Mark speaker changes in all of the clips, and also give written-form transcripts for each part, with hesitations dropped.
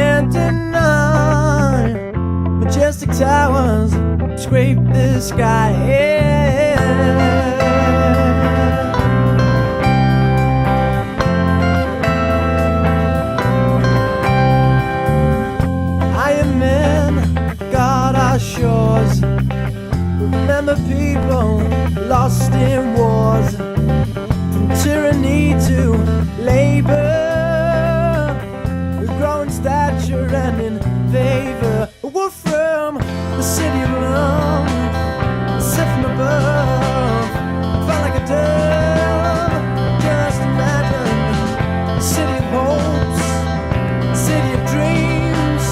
Speaker 1: can't deny. Majestic towers scrape the sky. Iron men guard our shores. Remember people lost in wars, from tyranny to labor, growing stature and in favor. We're from the city of love, set from above, felt like a dove. Just imagine the city of hopes, city of dreams,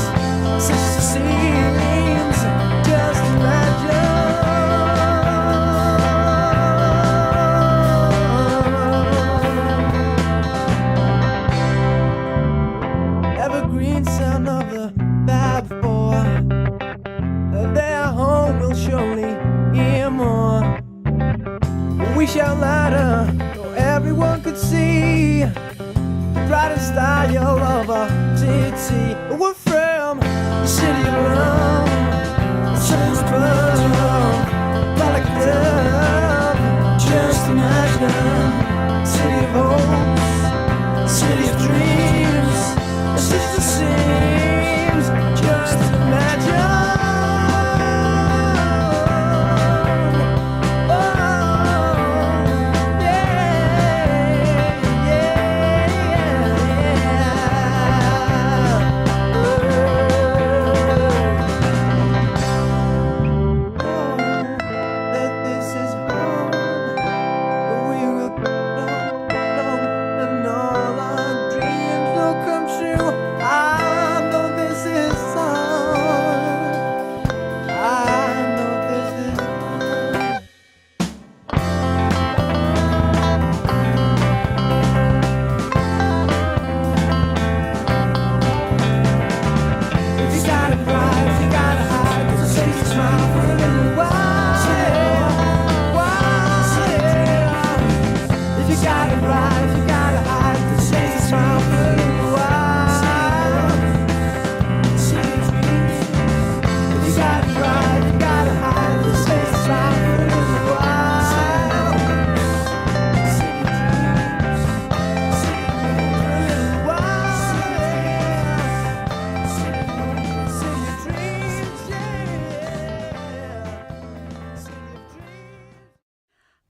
Speaker 1: such as it seems. Just imagine. Evergreen sound of the bad boy. Their home will surely hear more. We shout louder so everyone could see the bright style of our city. We're from the city of love, the city of love, felt like a dove. Just imagine, city of hopes, city of dreams. It's just the seems. Just imagine.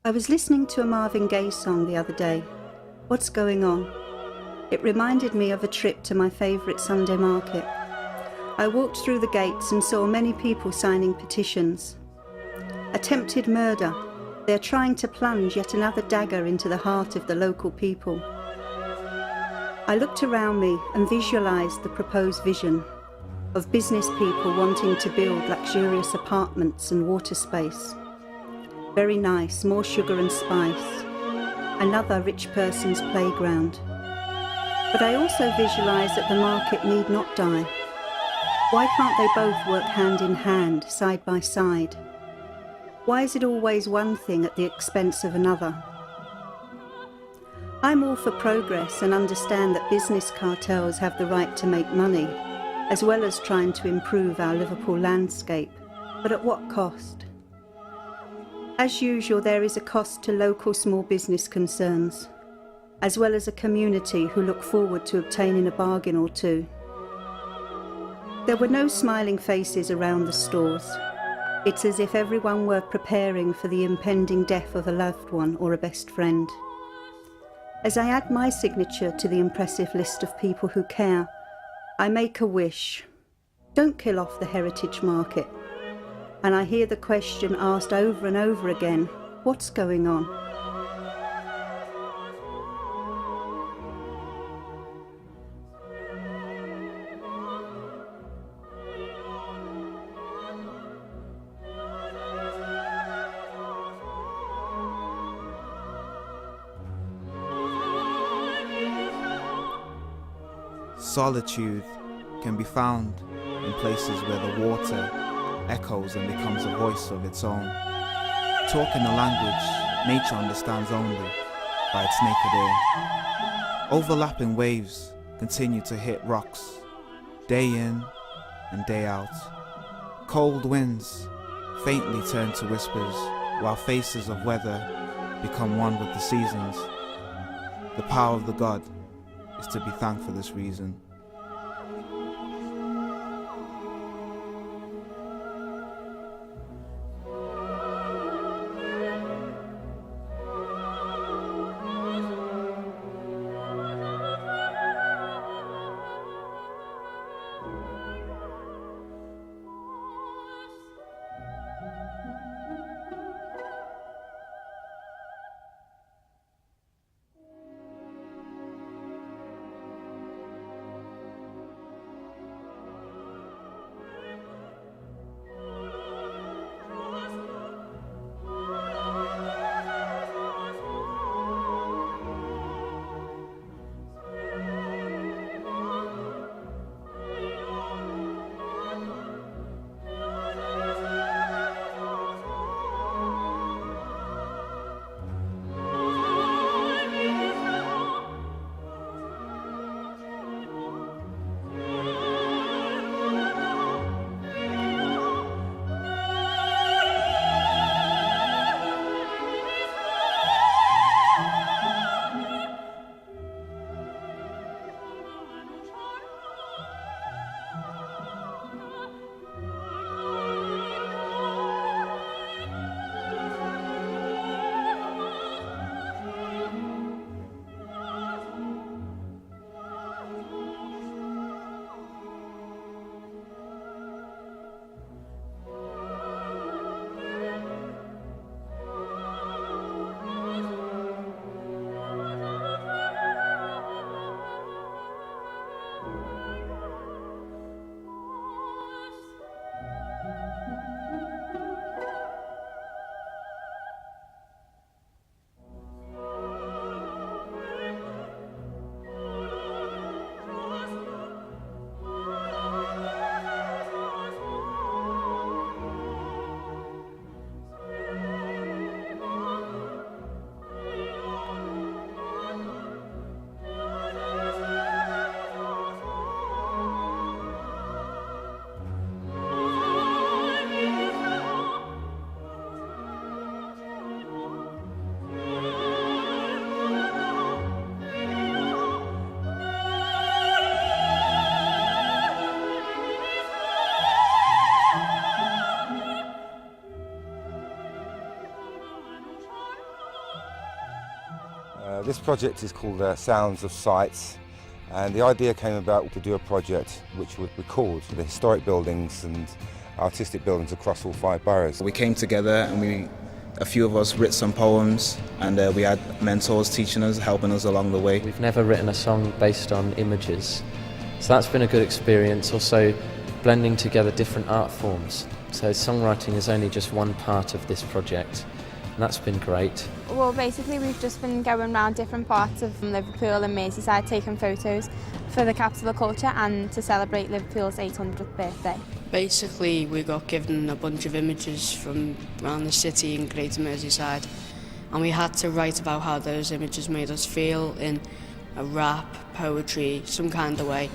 Speaker 2: I was listening to a Marvin Gaye song the other day, What's Going On? It reminded me of a trip to my favourite Sunday market. I walked through the gates and saw many people signing petitions. Attempted murder. They are trying to plunge yet another dagger into the heart of the local people. I looked around me and visualised the proposed vision of business people wanting to build luxurious apartments and water space. Very nice, more sugar and spice. Another rich person's playground. But I also visualise that the market need not die. Why can't they both work hand in hand, side by side? Why is it always one thing at the expense of another? I'm all for progress and understand that business cartels have the right to make money, as well as trying to improve our Liverpool landscape, but at what cost? As usual, there is a cost to local small business concerns, as well as a community who look forward to obtaining a bargain or two. There were no smiling faces around the stores. It's as if everyone were preparing for the impending death of a loved one or a best friend. As I add my signature to the impressive list of people who care, I make a wish. Don't kill off the heritage market. And I hear the question asked over and over again, what's going on?
Speaker 3: Solitude can be found in places where the water echoes and becomes a voice of its own, talking a language nature understands only by its naked ear. Overlapping waves continue to hit rocks, day in and day out. Cold winds faintly turn to whispers, while faces of weather become one with the seasons. The power of the God is to be thanked for this reason.
Speaker 4: This project is called Sounds of Sights, and the idea came about to do a project which would record the historic buildings and artistic buildings across all 5 boroughs.
Speaker 3: We came together and a few of us wrote some poems, and we had mentors teaching us, helping us along the way.
Speaker 5: We've never written a song based on images, so that's been a good experience. Also blending together different art forms, so songwriting is only just one part of this project, and that's been great.
Speaker 6: Well, basically we've just been going around different parts of Liverpool and Merseyside taking photos for the capital of culture and to celebrate Liverpool's 800th birthday.
Speaker 7: Basically we got given a bunch of images from around the city in Greater Merseyside, and we had to write about how those images made us feel in a rap, poetry, some kind of way.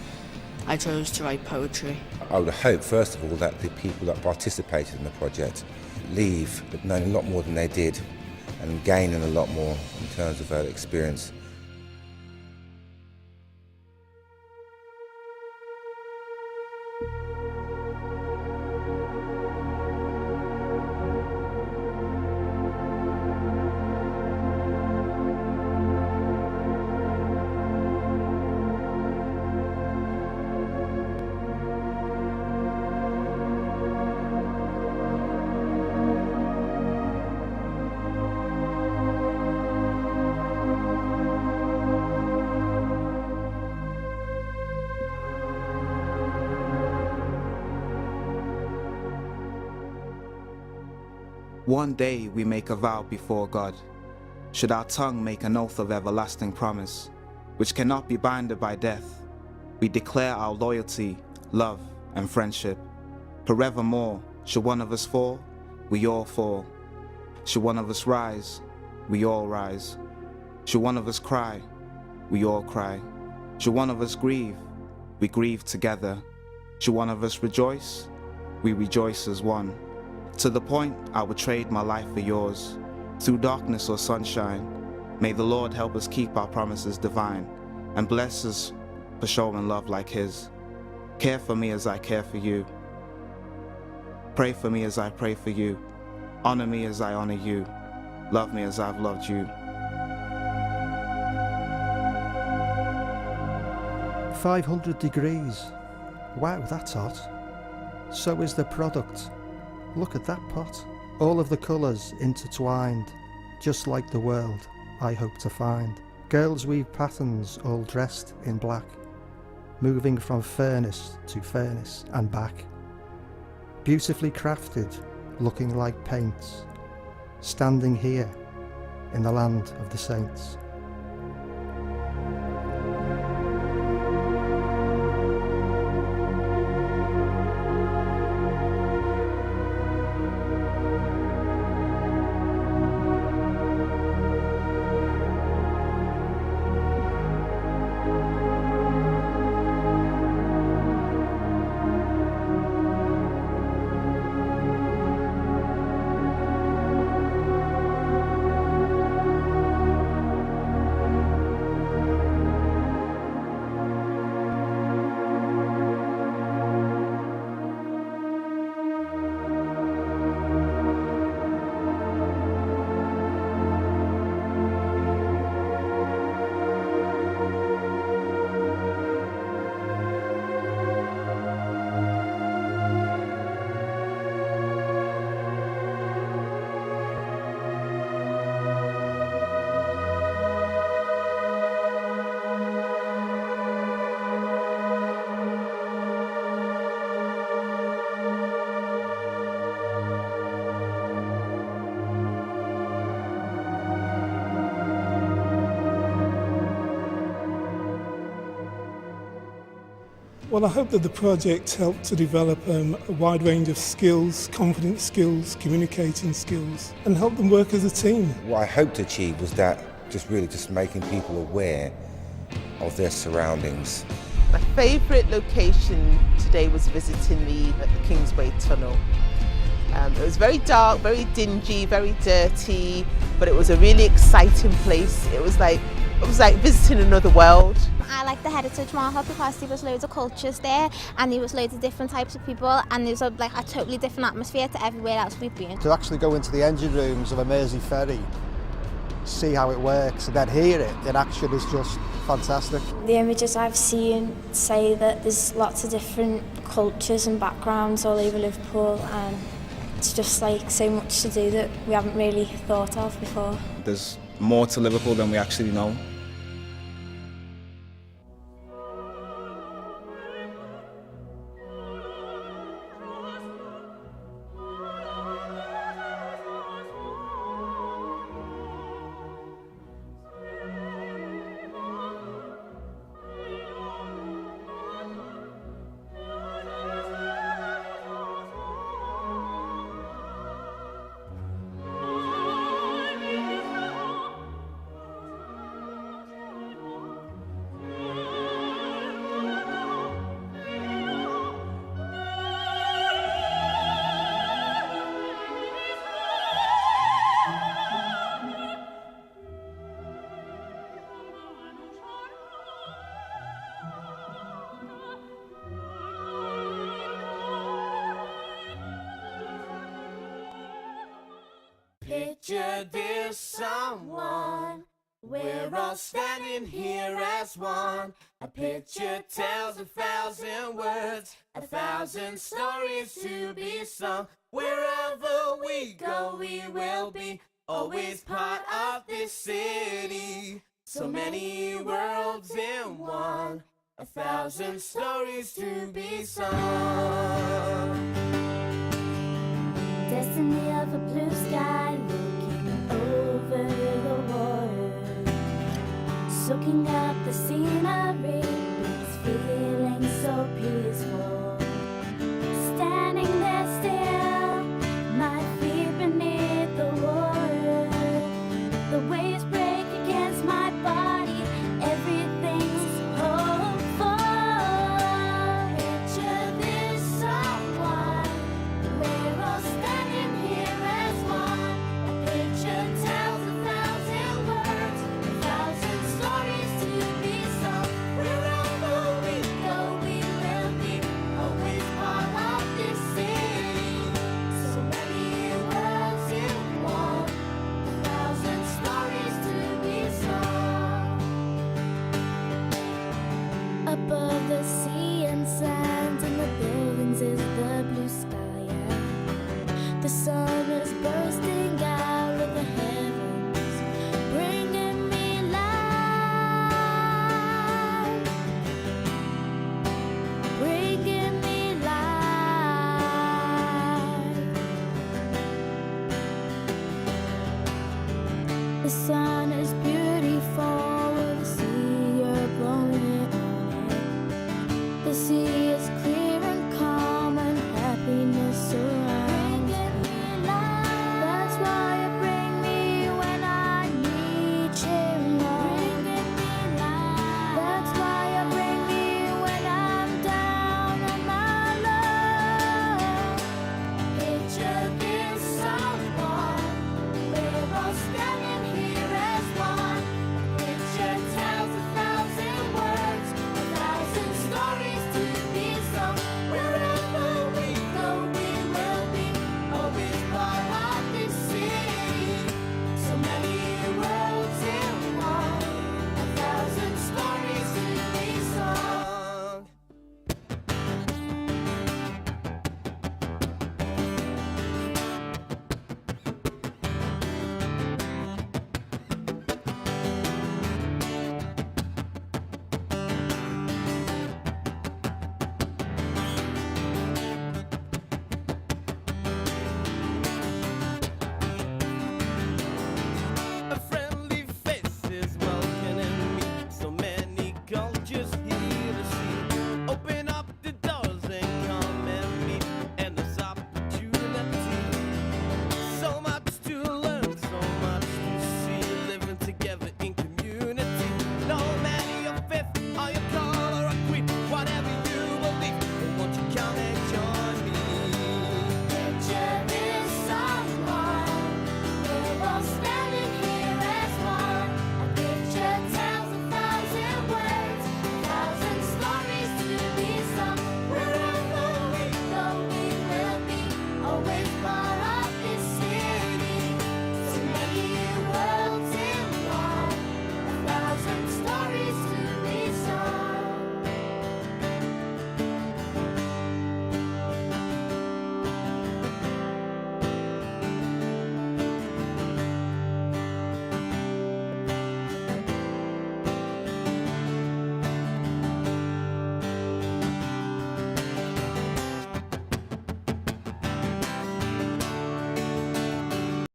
Speaker 7: I chose to write poetry.
Speaker 4: I would hope, first of all, that the people that participated in the project leave knowing a lot more than they did and gaining a lot more in terms of experience.
Speaker 3: One day we make a vow before God. Should our tongue make an oath of everlasting promise, which cannot be bounded by death, we declare our loyalty, love, and friendship. Forevermore, should one of us fall, we all fall. Should one of us rise, we all rise. Should one of us cry, we all cry. Should one of us grieve, we grieve together. Should one of us rejoice, we rejoice as one. To the point I would trade my life for yours. Through darkness or sunshine, may the Lord help us keep our promises divine and bless us for showing love like His. Care for me as I care for you. Pray for me as I pray for you. Honor me as I honor you. Love me as I've loved you.
Speaker 8: 500 degrees. Wow, that's hot. So is the product. Look at that pot. All of the colours intertwined, just like the world I hope to find. Girls weave patterns all dressed in black, moving from furnace to furnace and back. Beautifully crafted, looking like paints, standing here in the land of the saints.
Speaker 9: Well, I hope that the project helped to develop a wide range of skills, confidence skills, communicating skills, and help them work as a team.
Speaker 4: What I hoped to achieve was that just making people aware of their surroundings.
Speaker 10: My favourite location today was visiting the Kingsway Tunnel. It was very dark, very dingy, very dirty, but it was a really exciting place. It was like visiting another world.
Speaker 6: I like the Heritage Market because there was loads of cultures there and there was loads of different types of people and there was a totally different atmosphere to everywhere else we've been.
Speaker 8: To actually go into the engine rooms of a Mersey ferry, see how it works and then hear it in action is just fantastic.
Speaker 11: The images I've seen say that there's lots of different cultures and backgrounds all over Liverpool and it's just so much to do that we haven't really thought of before.
Speaker 3: There's more to Liverpool than we actually know.
Speaker 1: Picture this someone, we're all standing here as one. A picture tells 1,000 words, 1,000 stories to be sung. Wherever we go, we will be always part of this city. So many worlds in one, 1,000 stories to be sung.
Speaker 11: Destiny of a blue sky looking over the water, soaking up the scenery, it's feeling so peaceful. Standing there still, my feet beneath the water, the waves break against my body, everything's hopeful. Picture this
Speaker 12: is the blue sky, yeah. The sun is bursting out of the heavens, bringing me life, bringing me life. The sun is